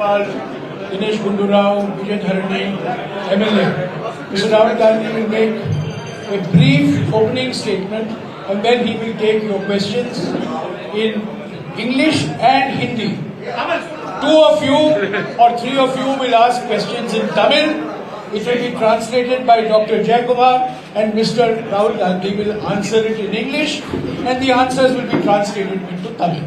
Jayapal, Dinesh Gundurao, Vijay Dharani, MLA. Mr. Rahul Gandhi will make a brief opening statement and then he will take your questions in English and Hindi. Two of you or three of you will ask questions in Tamil. It will be translated by Dr. Jayakumar and Mr. Rahul Gandhi will answer it in English and the answers will be translated into Tamil.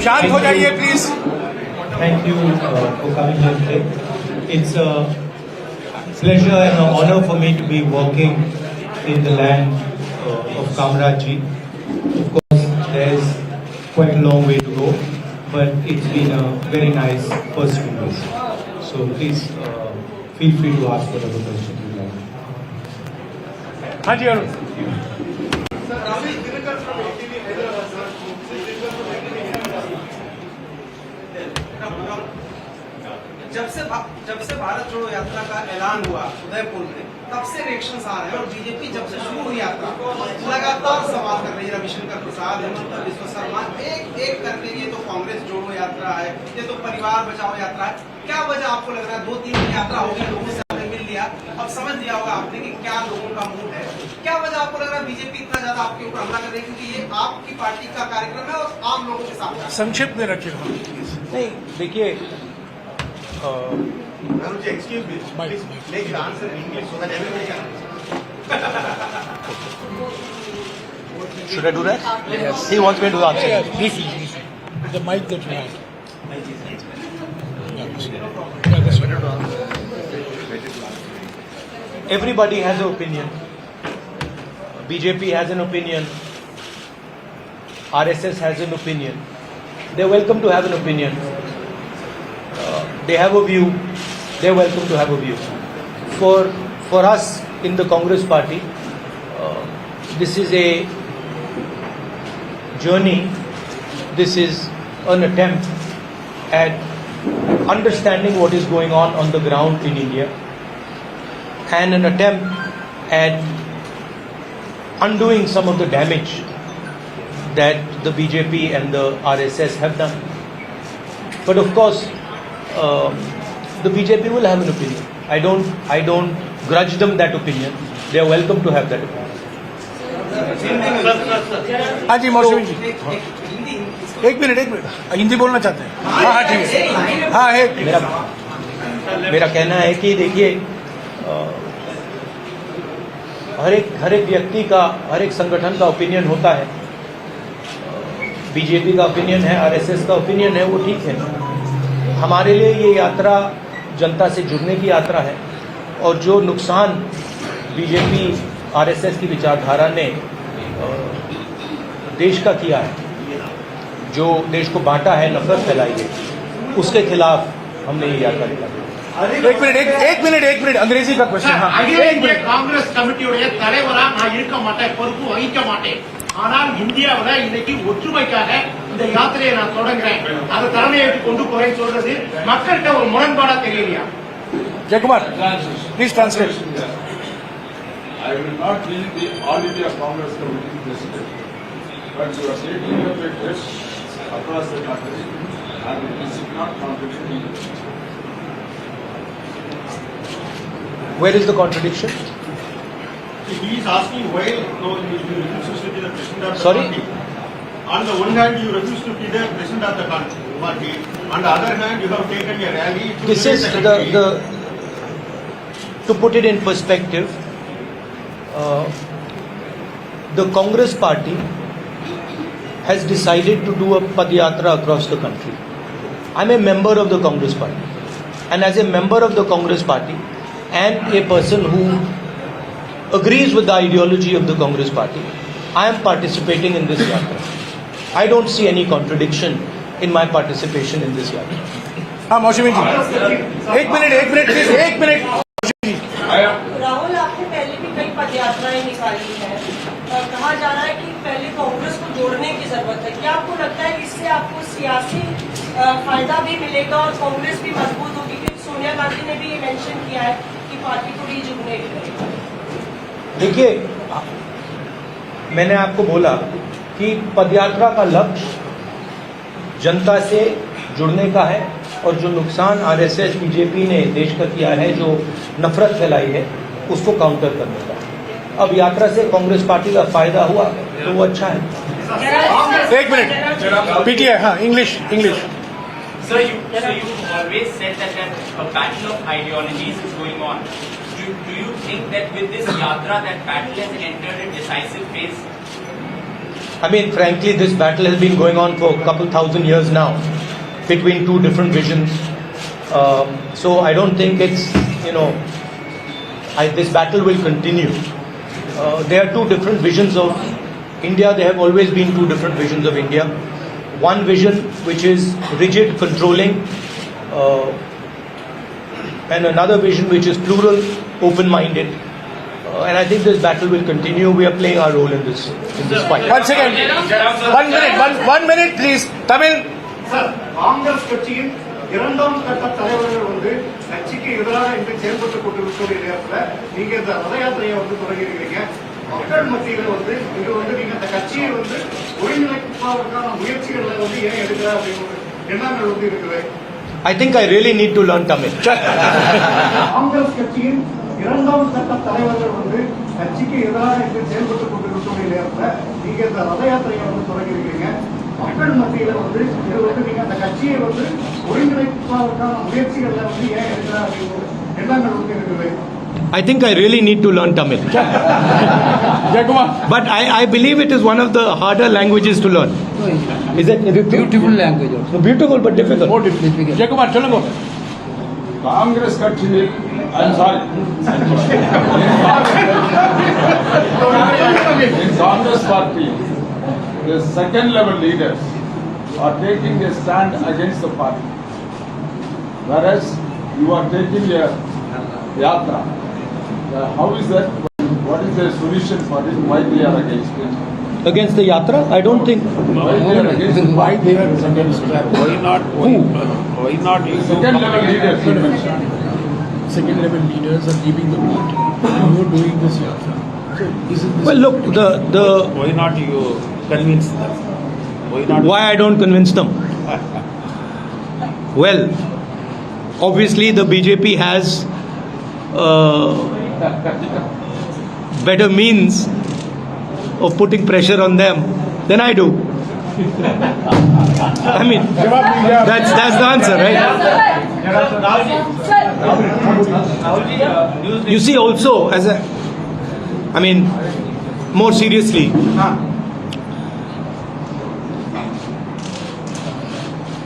शांत हो जाइए please. Thank you for coming here today. It's a pleasure and an honor for me to be walking in the land of Kamrajji. Of course, there's quite a long way to go, but it's been a very nice first 2 days. So please feel free to ask whatever questions you like. हाँ जी अरुण. जब से भारत जोड़ो यात्रा का ऐलान हुआ उदयपुर में, तब से रिएक्शंस आ रहे हैं और बीजेपी जब से शुरू हुई यात्रा लगातार सवाल कर रही है. रविशंकर प्रसाद, हेमंत बिस्वा शर्मा, एक एक करके ये तो कांग्रेस जोड़ो यात्रा है, ये तो परिवार बचाओ यात्रा है. क्या वजह आपको लग रहा है? 2-3 दिन यात्रा हो गई, लोगों से आपने मिल लिया, अब समझ लिया होगा आपने कि क्या लोगों का मूड है. क्या वजह आपको लग रहा है बीजेपी इतना ज्यादा आपके ऊपर हमला कर रही है? क्योंकि ये आपकी पार्टी का कार्यक्रम है और आम लोगों के साथ. संक्षिप्त में रखिएगा. नहीं देखिए, excuse me, please make the answer in English so that everybody can. should I do that? Yes. He wants me to do the answer. Yes, briefly. The mic that you had. Yeah, this one. Everybody has an opinion. BJP has an opinion. RSS has an opinion. They're welcome to have an opinion. They have a view. They're welcome to have a view. For us in the Congress party, this is a journey. This is an attempt at understanding what is going on the ground in India, and an attempt at undoing some of the damage that the BJP and the RSS have done. But of course, the BJP will have an opinion. I don't grudge them that opinion. They are welcome to have that opinion. हाँ जी मौसमी जी, एक minute Hindi बोलना चाहते हैं. हाँ ठीक है. हाँ एक मेरा कहना है कि देखिए, हर एक व्यक्ति का, हर एक संगठन का ओपिनियन होता है. बीजेपी का ओपिनियन है, आरएसएस का ओपिनियन है, वो ठीक है. हमारे लिए ये यात्रा जनता से जुड़ने की यात्रा है और जो नुकसान बीजेपी आरएसएस की विचारधारा ने देश का किया है, जो देश को बांटा है, नफरत फैलाई है, उसके खिलाफ हमने ये यात्रा निकाली. एक मिनट अंग्रेजी का क्वेश्चन. हाँ एक मिनट. காங்கிரஸ் கமிட்டியுடைய தலைவரா நான் இருக்க மாட்டேன், பொறுப்பு வகிக்க மாட்டேன். ஆனால் இந்தியாவில் இன்னைக்கு ஒற்றுமைக்காக இந்த யாத்திரையை நான் தொடங்குறேன், அதை தலைமையேற்று கொண்டு போறேன்னு சொல்றது மக்கள்கிட்ட ஒரு முரண்பாடா தெரியலையா? Jayakumar, please translate. I will not be the All India Congress Committee President, but you are taking up a test across the country and it is not contradicting. Where is the contradiction? He is asking why no, you refuse to be the president of the Sorry? party. On the one hand, you refuse to be the president of the party. On the other hand, you have taken a rally. This is to put it in perspective, the Congress party has decided to do a Padyatra across the country. I'm a member of the Congress party, and as a member of the Congress party and a person who agrees with the ideology of the Congress party, I am participating in this yatra. I don't see any contradiction in my participation in this yatra. हाँ मौसमी जी, एक minute please, एक minute. Rahul, आपने पहले भी कई पदयात्राएं निकाली है और कहा जा रहा है कि पहले कांग्रेस को जोड़ने की जरूरत है. क्या आपको लगता है इससे आपको सियासी फायदा भी मिलेगा और कांग्रेस भी मजबूत होगी? क्योंकि सोनिया गांधी ने भी ये मेंशन किया है कि पार्टी को रीजुगनेट करेगा. देखिए, मैंने आपको बोला कि पदयात्रा का लक्ष्य जनता से जुड़ने का है और जो नुकसान आरएसएस बीजेपी ने देश का किया है, जो नफरत फैलाई है, उसको काउंटर करने का। अब यात्रा से कांग्रेस पार्टी का फायदा हुआ तो वो अच्छा है। एक मिनट, पीटीआई, हाँ, English. Sir, you always said that a battle of ideologies is going on. Do you think that with this yatra, that battle has entered a decisive phase? I mean, frankly, this battle has been going on for a couple thousand years now, between two different visions. So I don't think it's, this battle will continue. There are two different visions of India. There have always been two different visions of India. One vision which is rigid, controlling, and another vision which is plural, open-minded. And I think this battle will continue. We are playing our role in this fight. Once again, 1 minute, please. Tamil. Sir, Congress கட்சியின் இரண்டாம் கட்ட தலைவர்கள் வந்து கட்சிக்கு எதிராக இன்று செயல்பட்டுக் கொண்டிருக்கக்கூடிய நேரத்தில் நீங்க இந்த ரத யாத்திரையை வந்து தொடங்கியிருக்கிறீங்க. மக்கள் மத்தியில வந்து இது வந்து நீங்க இந்த கட்சியை வந்து ஒருங்கிணைப்பதற்கான முயற்சிகளை வந்து ஏன் எடுக்கிற அப்படின்னு எண்ணங்கள் வந்து இருக்குது. I think I really need to learn Tamil. Congress கட்சியின் இரண்டாம் கட்ட தலைவர்கள் வந்து கட்சிக்கு எதிராக இன்று செயல்பட்டுக் கொண்டிருக்கக்கூடிய நேரத்தில் நீங்க இந்த ரத யாத்திரையை வந்து தொடங்கியிருக்கிறீங்க. மக்கள் மத்தியில வந்து இது வந்து நீங்க அந்த கட்சியை வந்து ஒருங்கிணைப்பதற்கான முயற்சிகளை வந்து ஏன் எடுக்கிற அப்படின்னு எண்ணங்கள் வந்து இருக்குது. I think I really need to learn Tamil. But I believe it is one of the harder languages to learn. Is it? Beautiful language also. Beautiful but difficult. More difficult. Jayakumar, சொல்லுங்க. Congress கட்சியில், I'm sorry. In Congress party, the second level leaders are taking a stand against the party. Whereas you are taking a yatra. How is that? What is the solution for it? Why they are against it? Against the yatra? I don't think. Why they are against it? Why they are against that? Why not you? Second level leaders. Second level leaders are leaving the party. You are doing this yatra. So isn't this? Well, look, the Why not you convince them? Why not? why I don't convince them? Well, obviously the BJP has better means of putting pressure on them than I do. I mean, that's the answer, right? You see, also, more seriously,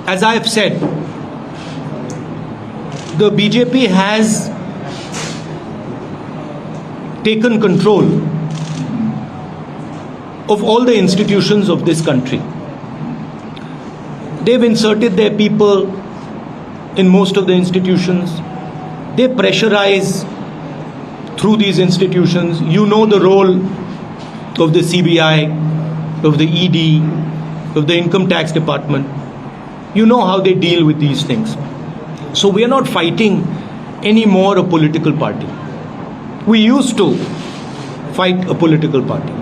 as I have said, the BJP has taken control of all the institutions of this country. They've inserted their people in most of the institutions. They pressurize through these institutions. You know the role of the CBI, of the ED, of the Income Tax Department. You know how they deal with these things. So we are not fighting anymore a political party. We used to fight a political party.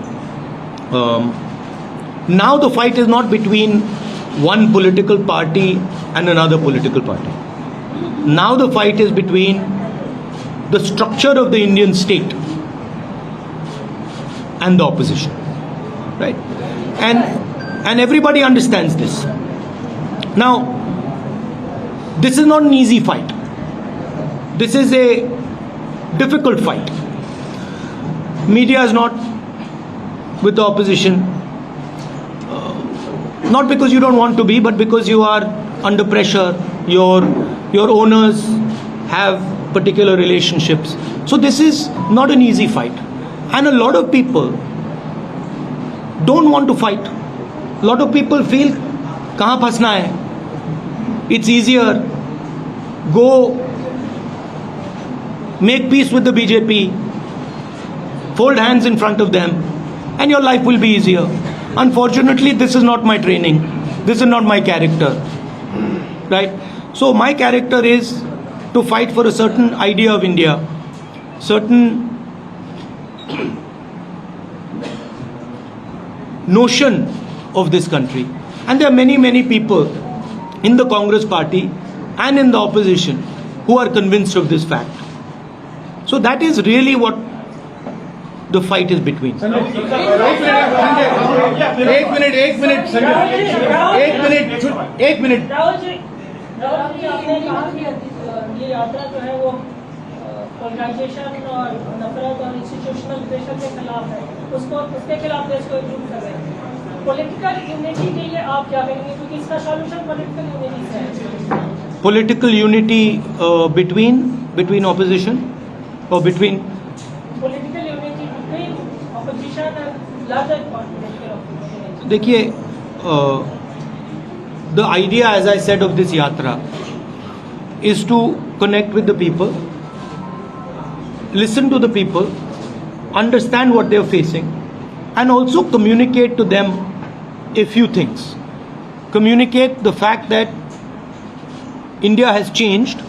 Now the fight is not between one political party and another political party. Now the fight is between the structure of the Indian state and the opposition, right? And everybody understands this. Now, this is not an easy fight. This is a difficult fight. Media is not with the opposition, not because you don't want to be, but because you are under pressure. Your owners have particular relationships. So this is not an easy fight. And a lot of people don't want to fight. A lot of people feel, kahan phasna hai? It's easier. Go make peace with the BJP, fold hands in front of them, and your life will be easier. Unfortunately, this is not my training. This is not my character. Right? So my character is to fight for a certain idea of India, certain notion of this country. And there are many people in the Congress party and in the opposition who are convinced of this fact. So that is really what the fight is between. एक minute Sanjay, एक minute. Rahul ji आपने कहा कि ये यात्रा जो है वो पोलराइजेशन और नफरत और इंस्टीट्यूशनल प्रेशर के खिलाफ है, उसके खिलाफ देश को एकजुट कर रहे हैं। पॉलिटिकल यूनिटी के लिए आप क्या करेंगे, क्योंकि इसका सॉल्यूशन पॉलिटिकल यूनिटी से है। Political unity between opposition or between political unity between opposition and larger political opposition. देखिए, the idea, as I said, of this yatra is to connect with the people, listen to the people, understand what they are facing, and also communicate to them a few things. Communicate the fact that India has changed.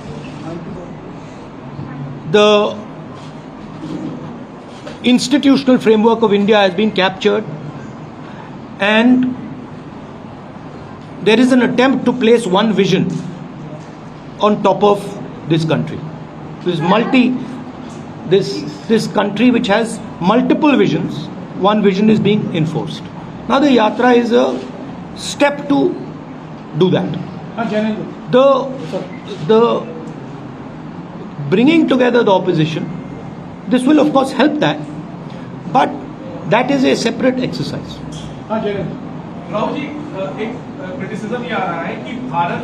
The institutional framework of India has been captured, and there is an attempt to place one vision on top of this country. This country which has multiple visions, one vision is being enforced. Now the yatra is a step to do that. The bringing together the opposition, this will of course help that, but that is a separate exercise. Rahul ji, एक criticism ये आ रहा है कि भारत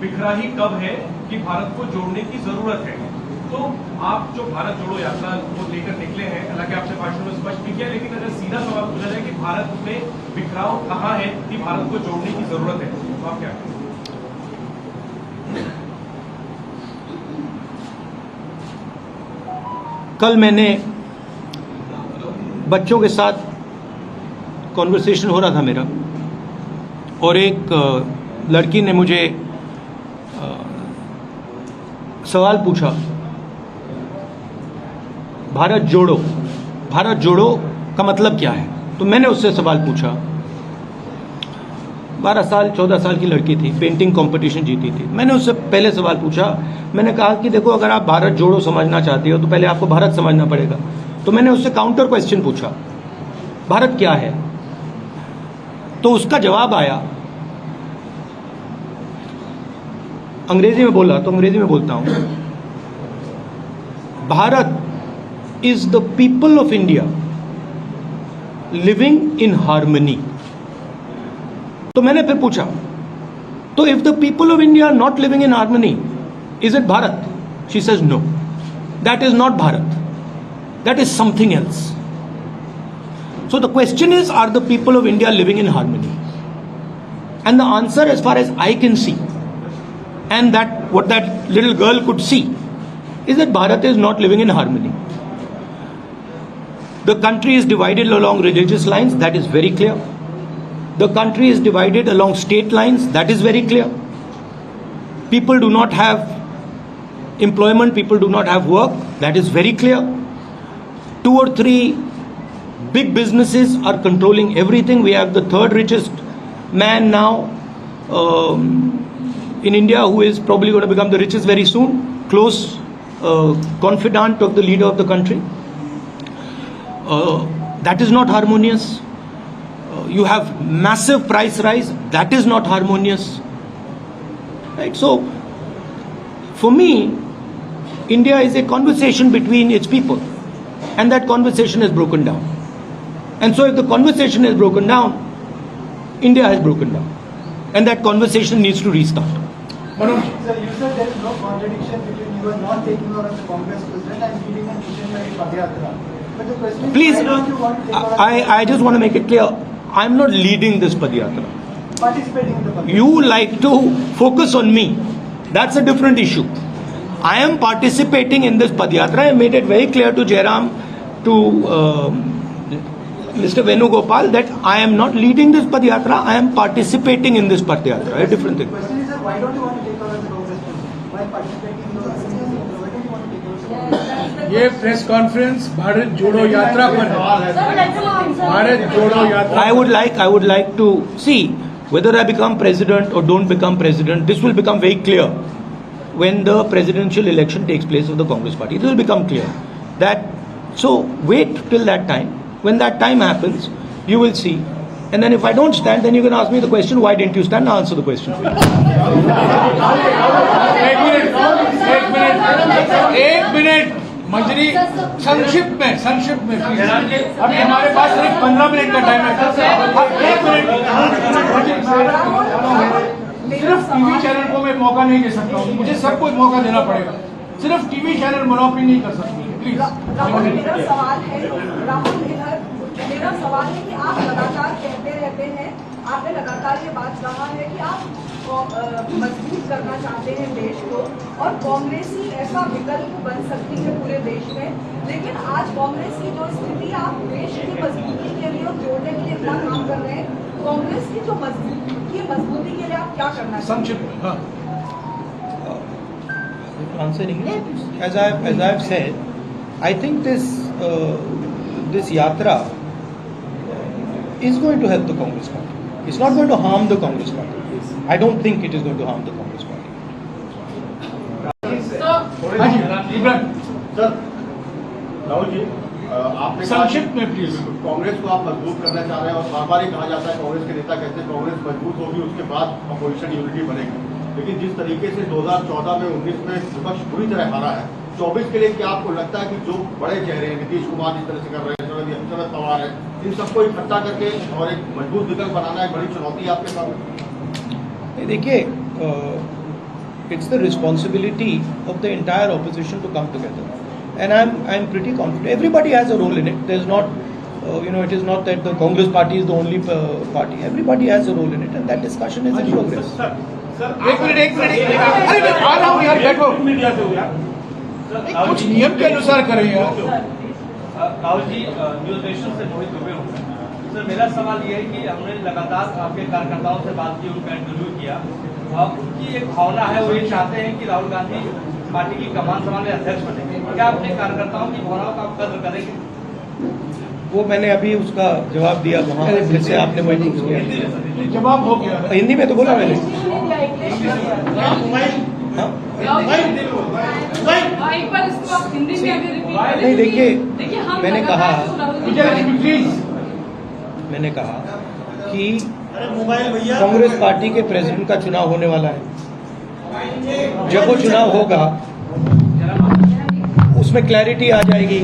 बिखरा ही कब है कि भारत को जोड़ने की जरूरत है। तो आप जो भारत जोड़ो यात्रा को लेकर निकले हैं, हालांकि आपने भाषण में स्पष्ट भी किया, लेकिन अगर सीधा सवाल पूछा जाए कि भारत में बिखराव कहाँ है कि भारत को जोड़ने की जरूरत है, तो आप क्या कहें? कल मैंने बच्चों के साथ कॉन्वर्सेशन हो रहा था मेरा, और एक लड़की ने मुझे सवाल पूछा, भारत जोड़ो का मतलब क्या है। तो मैंने उससे सवाल पूछा, 12 साल 14 साल की लड़की थी, पेंटिंग कंपटीशन जीती थी। मैंने उससे पहले सवाल पूछा, मैंने कहा कि देखो, अगर आप भारत जोड़ो समझना चाहती हो तो पहले आपको भारत समझना पड़ेगा। तो मैंने उससे काउंटर क्वेश्चन पूछा, भारत क्या है। तो उसका जवाब आया, अंग्रेजी में बोला तो अंग्रेजी में बोलता हूं, Bharat is the people of India living in harmony. तो मैंने फिर पूछा, तो if the people of India are not living in harmony, is it Bharat? She says no, that is not Bharat, that is something else. So the question is, are the people of India living in harmony? And the answer, as far as I can see, and that what that little girl could see, is that Bharat is not living in harmony. The country is divided along religious lines, that is very clear. The country is divided along state lines, that is very clear. People do not have employment, people do not have work, that is very clear. 2 or 3 big businesses are controlling everything. We have the 3rd richest man now in India, who is probably going to become the richest very soon, close confidant of the leader of the country. That is not harmonious. You have massive price rise, that is not harmonious. Right? So, for me, India is a conversation between its people, and that conversation is broken down. And so if the conversation is broken down, India has broken down, and that conversation needs to restart. Sir, you said there is no contradiction between you are not taking over as the Congress president and leading a nationwide Padayatra. But the question is, Please, why don't you want to take over I just want to make it clear, I am not leading this Padayatra. participating in the Padayatra? You like to focus on me. That's a different issue. I am participating in this Padayatra. I made it very clear to Jairam, to Mr. Venugopal, that I am not leading this Padayatra. I am participating in this Padayatra. A different thing. The question is, sir, why don't you want to take over as the Congress president? Why participating in the Why don't you want to take over as the Congress president? ये press conference Bharat जोड़ो यात्रा पर है। भारत जोड़ो यात्रा। I would like to see whether I become president or don't become president. This will become very clear when the presidential election takes place of the Congress party. It will become clear that. So wait till that time. When that time happens, you will see. And then if I don't stand, then you can ask me the question, why didn't you stand? I'll answer the question for you. एक minute मंजरी, संक्षिप्त में please. अभी हमारे पास सिर्फ 15 minute का time है। एक minute, सिर्फ टीवी चैनल को मैं मौका नहीं दे सकता हूँ, मुझे सबको मौका देना पड़ेगा। सिर्फ टीवी चैनल मोनोपली नहीं कर सकती प्लीज। राहुल, मेरा सवाल है कि आप लगातार कहते रहते हैं, आपने लगातार ये बात कहा है कि आप मजबूत करना चाहते हैं देश को और कांग्रेस ही ऐसा विकल्प बन सकती है पूरे देश में, लेकिन आज कांग्रेस की जो स्थिति, आप देश की मजबूती के लिए और जोड़ने के लिए इतना काम कर रहे हैं, कांग्रेस की जो मजबूती के लिए आप क्या करना चाहते हैं? संक्षिप्त में, हाँ। Answering it, as I've said, I think this Yatra is going to help the Congress party. It's not going to harm the Congress party. I don't think it is going to harm the Congress party. Sir, Rahul ji, आपने संक्षिप्त में please. Congress को आप मजबूत करना चाह रहे हैं और बार बार ही कहा जाता है, कांग्रेस के नेता कहते हैं कांग्रेस मजबूत होगी उसके बाद अपोजिशन यूनिटी बनेगी, लेकिन जिस तरीके से 2014 में 19 में विपक्ष पूरी तरह हारा है, 24 के लिए क्या आपको लगता है कि जो बड़े चेहरे हैं, नीतीश कुमार जिस तरह से कर रहे हैं, शरद पवार है, इन सबको इकट्ठा करके और एक मजबूत विकल्प बनाना एक बड़ी चुनौती है आपके सामने? देखिए, it's the responsibility of the entire opposition to come together, and I'm pretty confident. Everybody has a role in it. There's not, it is not that the Congress party is the only party. Everybody has a role in it, and that discussion is in progress. एक minute, अरे मैं आ रहा हूँ यार, बैठो। कुछ नियम के अनुसार करें यार। राहुल जी, न्यूज नेशन से मोहित दुबे हूँ। सर, मेरा सवाल ये है कि हमने लगातार आपके कार्यकर्ताओं से बात की, उनका इंटरव्यू किया, उनकी एक भावना है, वो ये चाहते हैं कि राहुल गांधी पार्टी की कमान संभालने अध्यक्ष बने। क्या अपने कार्यकर्ताओं की भावनाओं का आप कदर करेंगे? वो मैंने अभी उसका जवाब दिया वहाँ, जिससे आपने वही किया। जवाब हो गया, हिंदी में तो बोला मैंने। नहीं, देखिए, मैंने कहा कि कांग्रेस पार्टी के प्रेसिडेंट का चुनाव होने वाला है। जब वो चुनाव होगा उसमें क्लैरिटी आ जाएगी,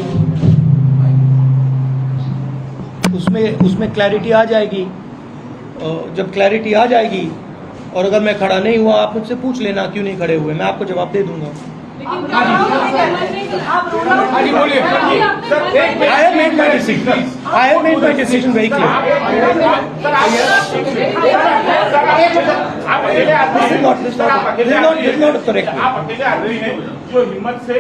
उसमें क्लैरिटी आ जाएगी। जब क्लैरिटी आ जाएगी और अगर मैं खड़ा नहीं हुआ, आप मुझसे पूछ लेना क्यों नहीं खड़े हुए, मैं आपको जवाब दे दूंगा। I have made my decision very clear. This is not correct. आप अकेले आदमी हैं जो हिम्मत से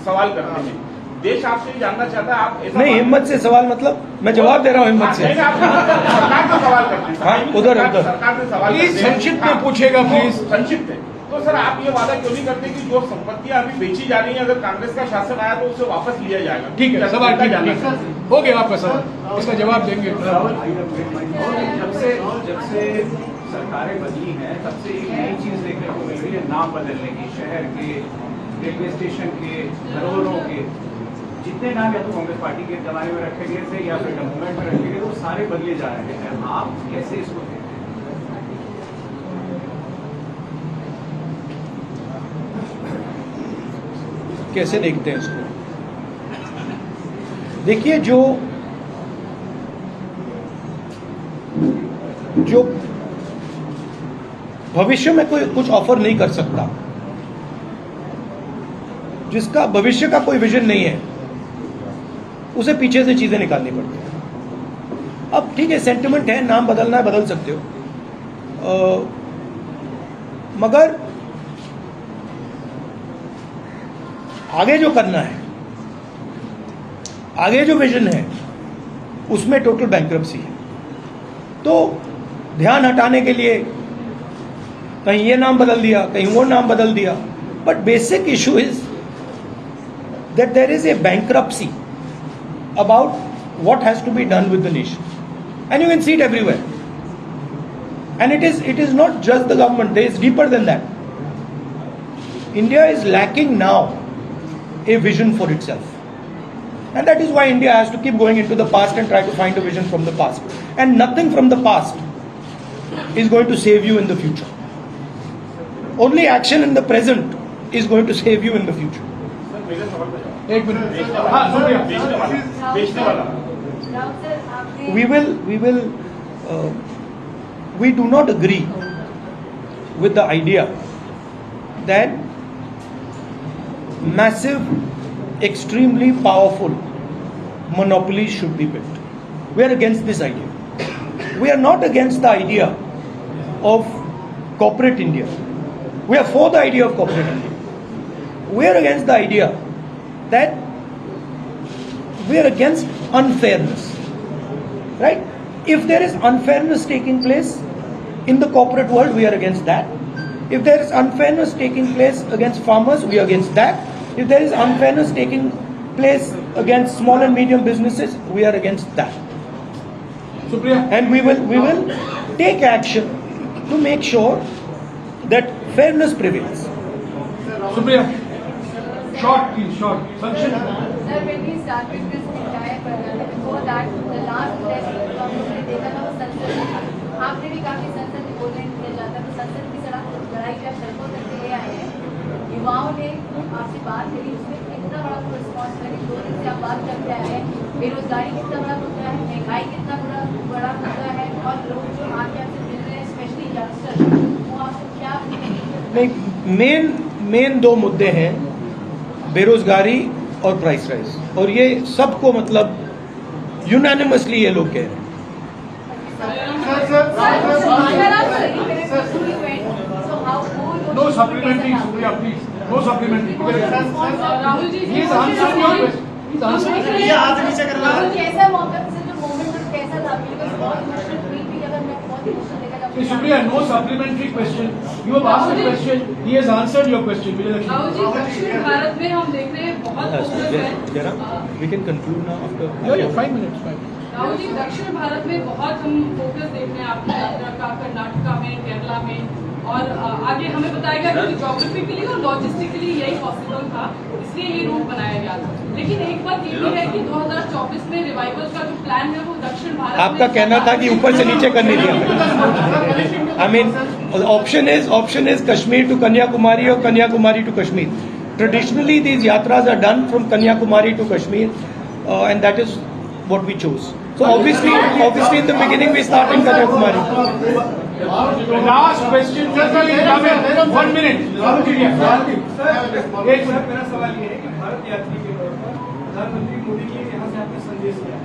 सवाल करते हैं। देश आपसे जानना चाहता है, आप नहीं, हिम्मत से सवाल मतलब मैं जवाब दे रहा हूँ हिम्मत से। सरकार से सवाल करते हैं। हाँ, उधर सरकार से सवाल प्लीज संक्षिप्त में पूछेगा प्लीज। संक्षिप्त है तो सर, आप ये वादा क्यों नहीं करते कि जो संपत्तियां अभी बेची जा रही हैं, अगर कांग्रेस का शासन आया तो उसे वापस लिया जाएगा? ठीक है, सवाल ठीक हो गया आपका सवाल, इसका जवाब देंगे। जब से सरकारें बदली हैं, तब से एक नई चीज देखने को मिल रही है, नाम बदलने की। शहर के, रेलवे स्टेशन के, धरोहरों के, जितने नाम या तो कांग्रेस पार्टी के जमाने में रखे गए थे या फिर गवर्नमेंट में रखे गए, वो सारे बदले जा रहे हैं। आप कैसे इसको देखते हैं? कैसे देखते हैं इसको? देखिए, जो भविष्य में कोई कुछ ऑफर नहीं कर सकता, जिसका भविष्य का कोई विजन नहीं है, उसे पीछे से चीजें निकालनी पड़ती है। अब ठीक है, सेंटिमेंट है, नाम बदलना है, बदल सकते हो, मगर आगे जो करना है, आगे जो विजन है, उसमें टोटल बैंक्रप्सी है। तो ध्यान हटाने के लिए कहीं ये नाम बदल दिया, कहीं वो नाम बदल दिया, but basic issue is that there is a bankruptcy about what has to be done with the nation. And you can see it everywhere. And it is not just the government, it is deeper than that. India is lacking now a vision for itself. And that is why India has to keep going into the past and try to find a vision from the past. And nothing from the past is going to save you in the future. Only action in the present is going to save you in the future. एक minute we do not agree with the idea that massive, extremely powerful monopolies should be built. We are against this idea. We are not against the idea of corporate India. We are for the idea of corporate India. We are against the idea that we are against unfairness. Right? If there is unfairness taking place in the corporate world, we are against that. If there is unfairness taking place against farmers, we are against that. If there is unfairness taking place against small and medium businesses, we are against that. And we will take action to make sure that fairness prevails. Supriya, short please, short. Sanction. Sir, when we started this entire program, before that, the last test हमने देखा था वो संसद में आपने भी काफी संसद में बोलने किया जाता है तो संसद की लड़ाई जब सड़कों तक ले आए हैं युवाओं ने आपसे बात करी उसमें कितना बड़ा रिस्पॉन्स लगी 2 दिन से आप बात करते आए हैं बेरोजगारी कितना बड़ा मुद्दा है महंगाई कितना बड़ा मुद्दा है और लोग जो आके आपसे मिल रहे हैं स्पेशली यंगस्टर वो आपको क्या नहीं मेन 2 मुद्दे हैं बेरोजगारी और प्राइस राइज और ये सबको मतलब यूनानिमसली ये लोग कह रहे हैं No supplementary, Supriya, please. No supplementary. Rahul ji He is answering your question. He is answering. कैसा मौका जो मोमेंट कैसा था बिकॉज़ बहुत इमोशनल ट्वीट भी अगर मैं बहुत इमोशनल देखा Hey, Supriya, no supplementary question. You have asked a question. He has answered your question. Rahul ji दक्षिण भारत में हम देख रहे हैं बहुत फोकस है We can conclude now after. Yeah, 5 minutes. 5 minutes. Rahul ji दक्षिण भारत में बहुत हम फोकस देख रहे हैं आपकी यात्रा का कर्नाटका में केरला में और आगे हमें बताया गया कि ज्योग्राफिकली और लॉजिस्टिकली यही पॉसिबल था इसलिए ये रूट बनाया गया था लेकिन एक बात ये भी है कि 2024 में रिवाइवल का जो प्लान है वो दक्षिण भारत आपका कहना था कि ऊपर से नीचे करने दिया I mean option is Kashmir to Kanyakumari और Kanyakumari to Kashmir traditionally these yatras are done from Kanyakumari to Kashmir and that is what we chose. So obviously in the beginning we start in Kanyakumari. Last question. 1 minute. मेरा सवाल ये है कि भारत यात्री के तौर पर प्रधानमंत्री मोदी के यहाँ से आपने संदेश दिया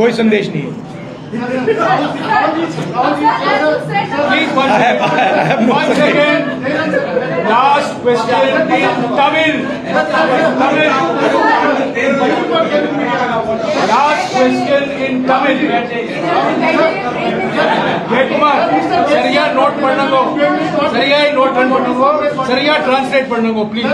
कोई संदेश नहीं है Please, I have no second. Last question in Tamil. Last question in Tamil. सरिया नोट पढ़ना को सरिया नोट पढ़ना को सरिया ट्रांसलेट पढ़ना को प्लीज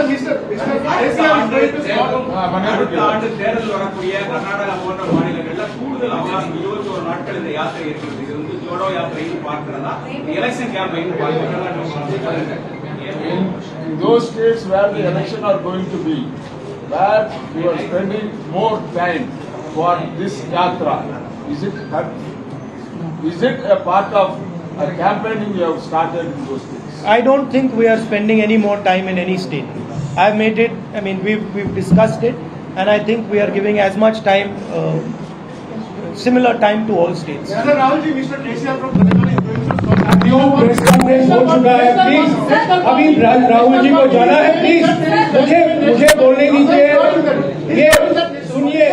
தேர்தல் வரக்கூடிய கர்நாடகா போன்ற மாநிலங்களில் கூடுதல் 21 நாட்கள் இந்த யாத்திரை இருக்கிறது இது வந்து ஜோடோ யாத்திரைன்னு பார்க்கிறதா எலெக்ஷன் கேம்பெயின் பார்க்கிறதா In those states where the election are going to be, where you are spending more time for this yatra, is it a part of a campaigning you have started in those states? I don't think we are spending any more time in any state. I've made it, I mean we've discussed it and I think we are giving as much time similar time to all states. Rahul ji mister KCR from Telangana is going to press conference हो चुका है please अभी राहुल जी को जाना है please मुझे बोलने दीजिए ये सुनिए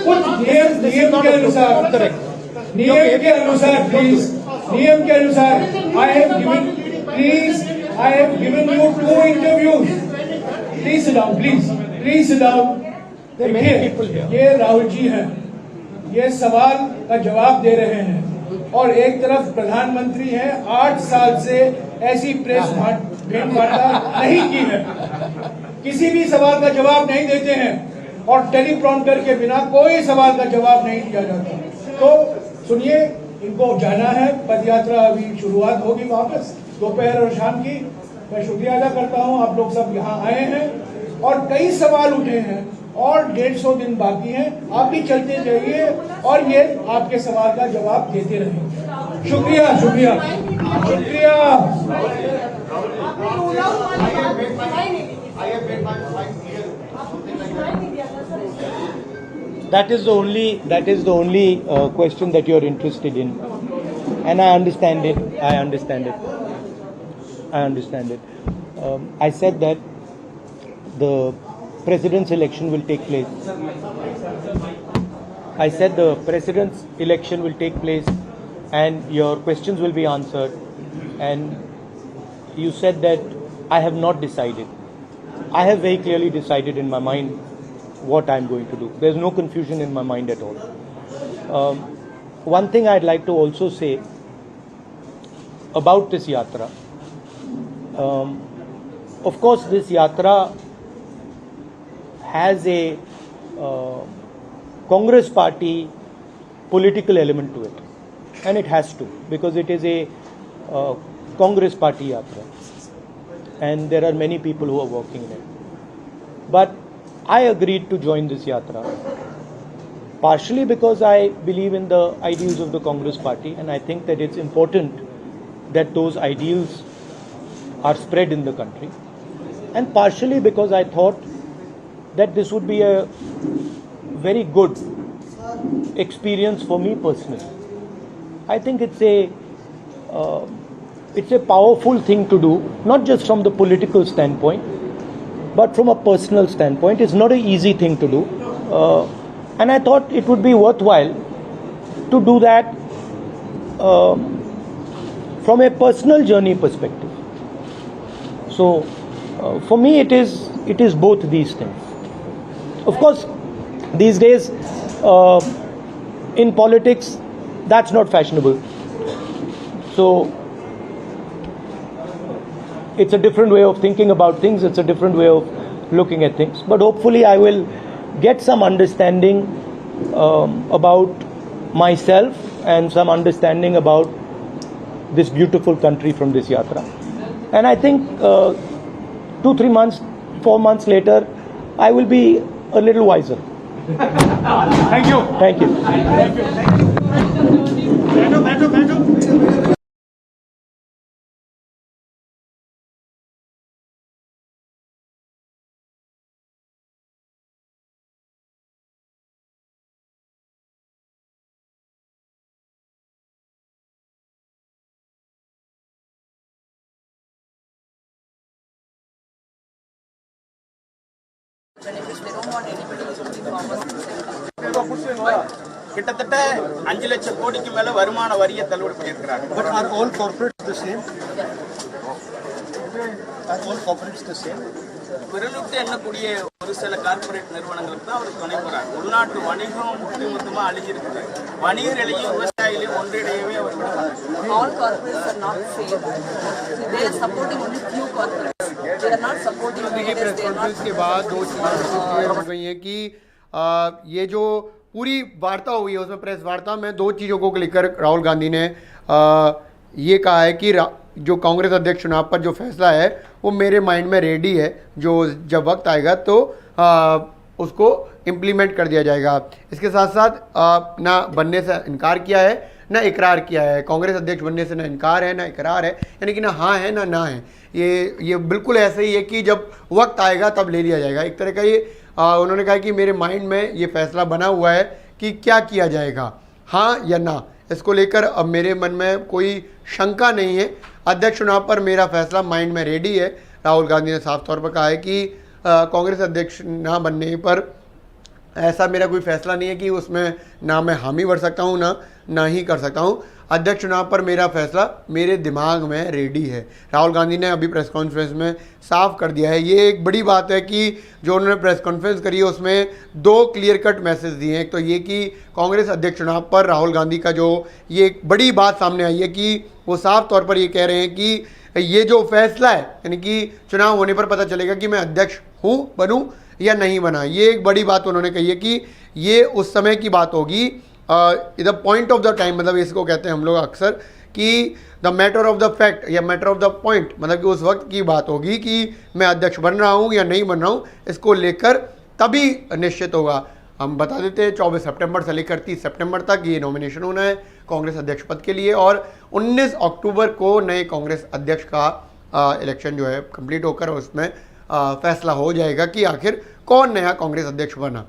कुछ नियम के अनुसार प्लीज नियम के अनुसार I have given you 2 interviews please sit down देखिए ये राहुल जी हैं ये सवाल का जवाब दे रहे हैं और एक तरफ प्रधानमंत्री हैं 8 साल से ऐसी प्रेस भेंट वार्ता नहीं की है किसी भी सवाल का जवाब नहीं देते हैं और टेलीप्रॉम्प्टर के बिना कोई सवाल का जवाब नहीं दिया जाता। तो सुनिए, इनको जाना है, पदयात्रा अभी शुरुआत होगी वापस दोपहर और शाम की। मैं शुक्रिया अदा करता हूँ, आप लोग सब यहाँ आए हैं और कई सवाल उठे हैं और 150 दिन बाकी हैं। आप भी चलते जाइए और ये आपके सवाल का जवाब देते रहें। शुक्रिया शुक्रिया शुक्रिया। That is the only question that you are interested in, and I understand it. I said that the president's election will take place. And your questions will be answered. And you said that I have not decided. I have very clearly decided in my mind what I'm going to do. There's no confusion in my mind at all. One thing I'd like to also say about this Yatra. Of course, this Yatra has a Congress party political element to it. And it has to, because it is a Congress party Yatra. And there are many people who are working in it. But I agreed to join this Yatra, partially because I believe in the ideals of the Congress party, and I think that it's important that those ideals are spread in the country, and partially because I thought that this would be a very good experience for me personally. I think it's a powerful thing to do, not just from the political standpoint, but from a personal standpoint. It's not an easy thing to do, and I thought it would be worthwhile to do that from a personal journey perspective. So for me it is both these things. Of course, these days in politics that's not fashionable, so it's a different way of thinking about things, it's a different way of looking at things. But hopefully I will get some understanding about myself and some understanding about this beautiful country from this Yatra. And I think 2-3 months, 4 months later, I will be a little wiser. Thank you. Thank you. Thank you. கிட்டத்தட்ட 5 லட்சம் கோடிக்கு மேல வருமான வரியை தள்ளுபடி பண்ணியிருக்கிறாங்க. But are all corporates the same? Are all corporates the same? விரலுட்டு எண்ணக்கூடிய ஒரு சில கார்ப்பரேட் நிறுவனங்களுக்கு தான் அவர் துணை போறாங்க. உள்நாட்டு வணிகம் ஒட்டுமொத்தமா அழிஞ்சிருக்கு. வணிகர்களையும் விவசாயிகளையும் ஒன்றிடையவே அவர் விடுறாங்க. All corporates are not same. They are supporting only few corporates. They are not supporting. देखिए, प्रेस कॉन्फ्रेंस के बाद 2 चीज़ें हो गई हैं कि ये जो पूरी वार्ता हुई है उसमें प्रेस वार्ता में 2 चीज़ों को लेकर राहुल गांधी ने ये कहा है कि जो कांग्रेस अध्यक्ष चुनाव पर जो फैसला है वो मेरे माइंड में रेडी है, जो जब वक्त आएगा तो उसको इम्प्लीमेंट कर दिया जाएगा। इसके साथ साथ ना बनने से इनकार किया है ना इकरार किया है। कांग्रेस अध्यक्ष बनने से ना इनकार है ना इकरार है, यानी कि ना हाँ है ना ना है। ये बिल्कुल ऐसे ही है कि जब वक्त आएगा तब ले लिया जाएगा। एक तरह का ये उन्होंने कहा कि मेरे माइंड में ये फैसला बना हुआ है कि क्या किया जाएगा, हाँ या ना। इसको लेकर अब मेरे मन में कोई शंका नहीं है। अध्यक्ष चुनाव पर मेरा फैसला माइंड में रेडी है। राहुल गांधी ने साफ तौर पर कहा है कि कांग्रेस अध्यक्ष ना बनने पर ऐसा मेरा कोई फैसला नहीं है कि उसमें ना मैं हामी भर सकता हूँ ना ही कर सकता हूँ। अध्यक्ष चुनाव पर मेरा फैसला मेरे दिमाग में रेडी है। राहुल गांधी ने अभी प्रेस कॉन्फ्रेंस में साफ कर दिया है। ये एक बड़ी बात है कि जो उन्होंने प्रेस कॉन्फ्रेंस करी है उसमें 2 क्लियर कट मैसेज दिए हैं। एक तो ये कि कांग्रेस अध्यक्ष चुनाव पर राहुल गांधी का जो ये एक बड़ी बात सामने आई है कि वो साफ तौर पर ये कह रहे हैं कि ये जो फैसला है, यानी कि चुनाव होने पर पता चलेगा कि मैं अध्यक्ष हूँ, बनूँ या नहीं बना। ये एक बड़ी बात उन्होंने कही है कि ये उस समय की बात होगी, the point of the time, मतलब इसको कहते हैं हम लोग अक्सर कि the matter of the fact या मैटर ऑफ द पॉइंट, मतलब कि उस वक्त की बात होगी कि मैं अध्यक्ष बन रहा हूँ या नहीं बन रहा हूँ, इसको लेकर तभी निश्चित होगा। हम बता देते हैं 24 सितंबर से लेकर 30 सितंबर तक ये नॉमिनेशन होना है कांग्रेस अध्यक्ष पद के लिए, और 19 अक्टूबर को नए कांग्रेस अध्यक्ष का इलेक्शन जो है कंप्लीट होकर उसमें फैसला हो जाएगा कि आखिर कौन नया कांग्रेस अध्यक्ष बना।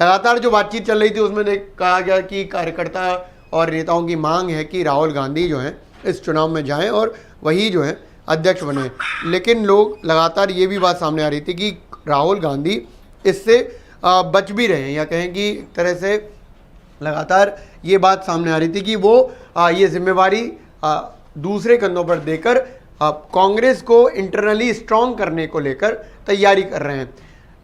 लगातार जो बातचीत चल रही थी उसमें कहा गया कि कार्यकर्ता और नेताओं की मांग है कि राहुल गांधी जो हैं इस चुनाव में जाएं और वही जो है अध्यक्ष बने, लेकिन लोग लगातार ये भी बात सामने आ रही थी कि राहुल गांधी इससे बच भी रहे हैं, या कहें कि एक तरह से लगातार ये बात सामने आ रही थी कि वो ये जिम्मेवारी दूसरे कंधों पर देकर कांग्रेस को इंटरनली स्ट्रॉन्ग करने को लेकर तैयारी कर रहे हैं।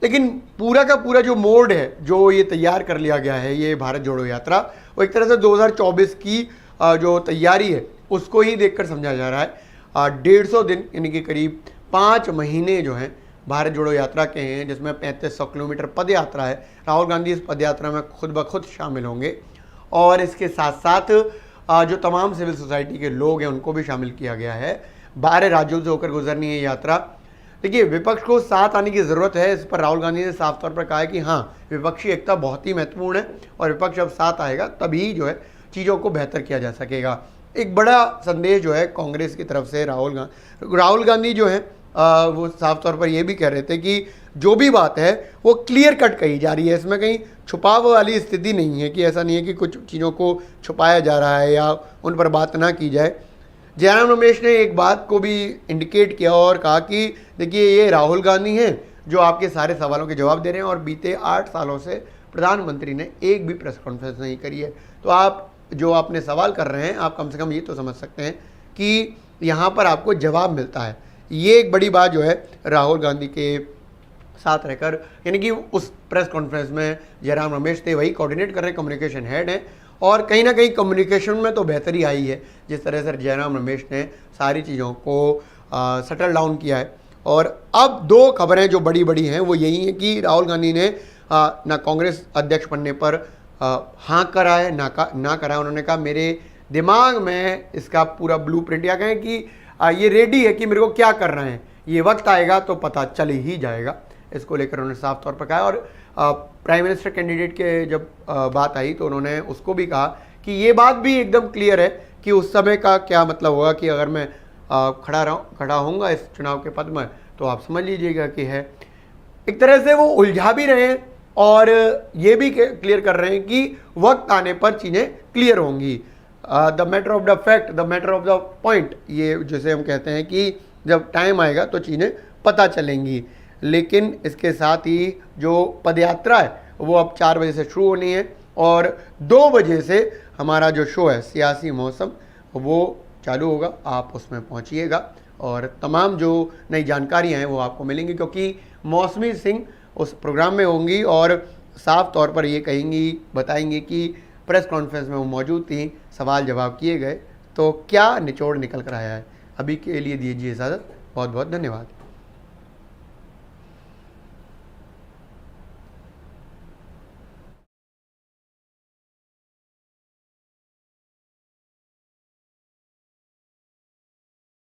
लेकिन पूरा का पूरा जो मोड है जो ये तैयार कर लिया गया है, ये भारत जोड़ो यात्रा, वो एक तरह से 2024 की जो तैयारी है उसको ही देखकर समझा जा रहा है। 150 दिन यानी कि करीब 5 महीने जो हैं भारत जोड़ो यात्रा के हैं, जिसमें 3500 किलोमीटर पद यात्रा है। राहुल गांधी इस पद यात्रा में खुद ब खुद शामिल होंगे और इसके साथ साथ जो तमाम सिविल सोसाइटी के लोग हैं उनको भी शामिल किया गया है। 12 राज्यों से होकर गुजरनी है यात्रा। देखिए, विपक्ष को साथ आने की ज़रूरत है, इस पर राहुल गांधी ने साफ तौर पर कहा है कि हाँ, विपक्षी एकता बहुत ही महत्वपूर्ण है और विपक्ष जब साथ आएगा तभी जो है चीज़ों को बेहतर किया जा सकेगा। एक बड़ा संदेश जो है कांग्रेस की तरफ से राहुल गांधी जो है वो साफ तौर पर ये भी कह रहे थे कि जो भी बात है वो क्लियर कट कही जा रही है, इसमें कहीं छुपाव वाली स्थिति नहीं है, कि ऐसा नहीं है कि कुछ चीज़ों को छुपाया जा रहा है या उन पर बात ना की जाए। जयराम रमेश ने एक बात को भी इंडिकेट किया और कहा कि देखिए, ये राहुल गांधी हैं जो आपके सारे सवालों के जवाब दे रहे हैं और बीते 8 सालों से प्रधानमंत्री ने एक भी प्रेस कॉन्फ्रेंस नहीं करी है। तो आप जो आपने सवाल कर रहे हैं, आप कम से कम ये तो समझ सकते हैं कि यहाँ पर आपको जवाब मिलता है। ये एक बड़ी बात जो है राहुल गांधी के साथ रहकर, यानी कि उस प्रेस कॉन्फ्रेंस में जयराम रमेश थे, वही कोऑर्डिनेट कर रहे कम्युनिकेशन हेड हैं, और कहीं ना कहीं कम्युनिकेशन में तो बेहतरी आई है जिस तरह से जयराम रमेश ने सारी चीज़ों को सेटल डाउन किया है। और अब 2 खबरें जो बड़ी बड़ी हैं वो यही हैं कि राहुल गांधी ने ना कांग्रेस अध्यक्ष बनने पर हाँ करा है ना करा है। उन्होंने कहा मेरे दिमाग में इसका पूरा ब्लूप्रिंट, या कहें कि ये रेडी है कि मेरे को क्या करना है, ये वक्त आएगा तो पता चल ही जाएगा। इसको लेकर उन्होंने साफ तौर पर कहा। और प्राइम मिनिस्टर कैंडिडेट के जब बात आई तो उन्होंने उसको भी कहा कि ये बात भी एकदम क्लियर है कि उस समय का क्या मतलब होगा कि अगर मैं खड़ा होऊंगा इस चुनाव के पद में, तो आप समझ लीजिएगा कि है। एक तरह से वो उलझा भी रहे हैं और ये भी क्लियर कर रहे हैं कि वक्त आने पर चीज़ें क्लियर होंगी। The matter of the fact, the matter of the point, ये जैसे हम कहते हैं कि जब टाइम आएगा तो चीज़ें पता चलेंगी। लेकिन इसके साथ ही जो पदयात्रा है वो अब 4 बजे से शुरू होनी है और 2 बजे से हमारा जो शो है सियासी मौसम वो चालू होगा। आप उसमें पहुंचिएगा और तमाम जो नई जानकारियां हैं वो आपको मिलेंगी, क्योंकि मौसमी सिंह उस प्रोग्राम में होंगी और साफ तौर पर ये बताएंगी कि प्रेस कॉन्फ्रेंस में वो मौजूद थी, सवाल जवाब किए गए, तो क्या निचोड़ निकल कर आया है। अभी के लिए दीजिए इजाज़त, बहुत बहुत धन्यवाद।